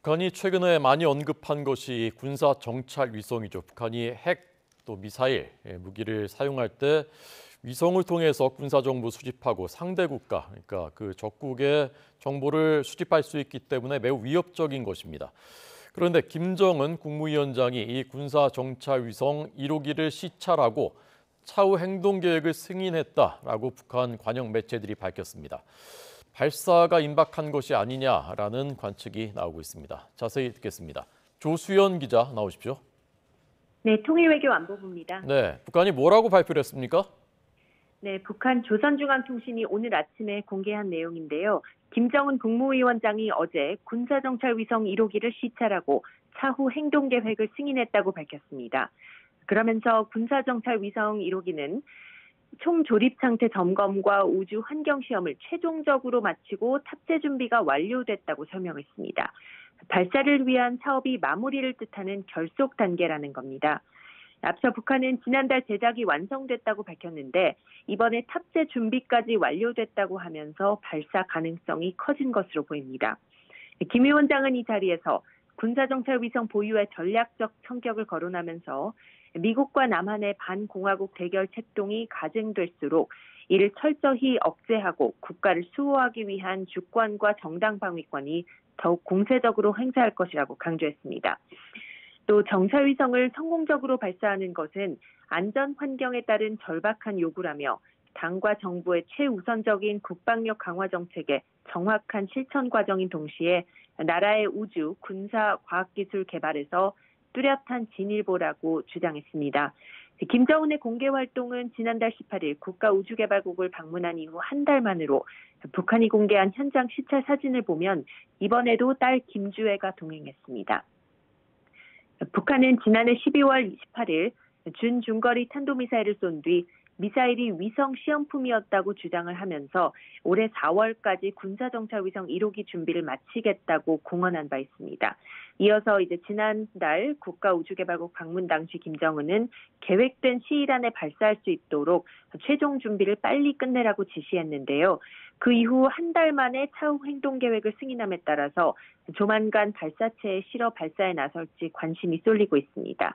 북한이 최근에 많이 언급한 것이 군사 정찰 위성이죠. 북한이 핵 또 미사일, 무기를 사용할 때 위성을 통해서 군사 정보 수집하고 상대 국가, 그러니까 그 적국의 정보를 수집할 수 있기 때문에 매우 위협적인 것입니다. 그런데 김정은 국무위원장이 이 군사 정찰 위성 1호기를 시찰하고 차후 행동 계획을 승인했다라고 북한 관영 매체들이 밝혔습니다. 발사가 임박한 것이 아니냐라는 관측이 나오고 있습니다. 자세히 듣겠습니다. 조수연 기자 나오십시오. 네, 통일외교안보부입니다. 네, 북한이 뭐라고 발표를 했습니까? 네, 북한 조선중앙통신이 오늘 아침에 공개한 내용인데요. 김정은 국무위원장이 어제 군사정찰위성 1호기를 시찰하고 차후 행동계획을 승인했다고 밝혔습니다. 그러면서 군사정찰위성 1호기는 총조립 상태 점검과 우주 환경 시험을 최종적으로 마치고 탑재 준비가 완료됐다고 설명했습니다. 발사를 위한 사업이 마무리를 뜻하는 결속 단계라는 겁니다. 앞서 북한은 지난달 제작이 완성됐다고 밝혔는데 이번에 탑재 준비까지 완료됐다고 하면서 발사 가능성이 커진 것으로 보입니다. 김 위원장은 이 자리에서 군사정찰위성 보유의 전략적 성격을 거론하면서 미국과 남한의 반공화국 대결 책동이 가중될수록 이를 철저히 억제하고 국가를 수호하기 위한 주권과 정당 방위권이 더욱 공세적으로 행사할 것이라고 강조했습니다. 또 정찰위성을 성공적으로 발사하는 것은 안전 환경에 따른 절박한 요구라며 당과 정부의 최우선적인 국방력 강화 정책의 정확한 실천 과정인 동시에 나라의 우주, 군사, 과학기술 개발에서 뚜렷한 진일보라고 주장했습니다. 김정은의 공개 활동은 지난달 18일 국가우주개발국을 방문한 이후 한 달 만으로 북한이 공개한 현장 시찰 사진을 보면 이번에도 딸 김주애가 동행했습니다. 북한은 지난해 12월 28일 준중거리 탄도미사일을 쏜 뒤 미사일이 위성 시험품이었다고 주장을 하면서 올해 4월까지 군사정찰위성 1호기 준비를 마치겠다고 공언한 바 있습니다. 이어서 이제 지난달 국가우주개발국 방문 당시 김정은은 계획된 시일 안에 발사할 수 있도록 최종 준비를 빨리 끝내라고 지시했는데요. 그 이후 한 달 만에 차후 행동 계획을 승인함에 따라서 조만간 발사체에 실어 발사에 나설지 관심이 쏠리고 있습니다.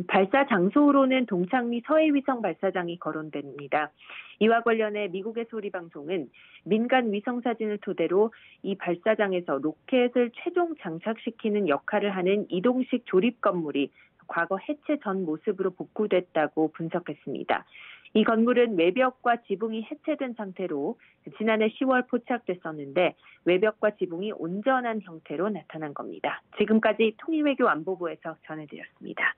발사 장소로는 동창리 서해위성 발사장이 거론됩니다. 이와 관련해 미국의 소리 방송은 민간 위성 사진을 토대로 이 발사장에서 로켓을 최종 장착시키는 역할을 하는 이동식 조립 건물이 과거 해체 전 모습으로 복구됐다고 분석했습니다. 이 건물은 외벽과 지붕이 해체된 상태로 지난해 10월 포착됐었는데 외벽과 지붕이 온전한 형태로 나타난 겁니다. 지금까지 통일외교안보부에서 전해드렸습니다.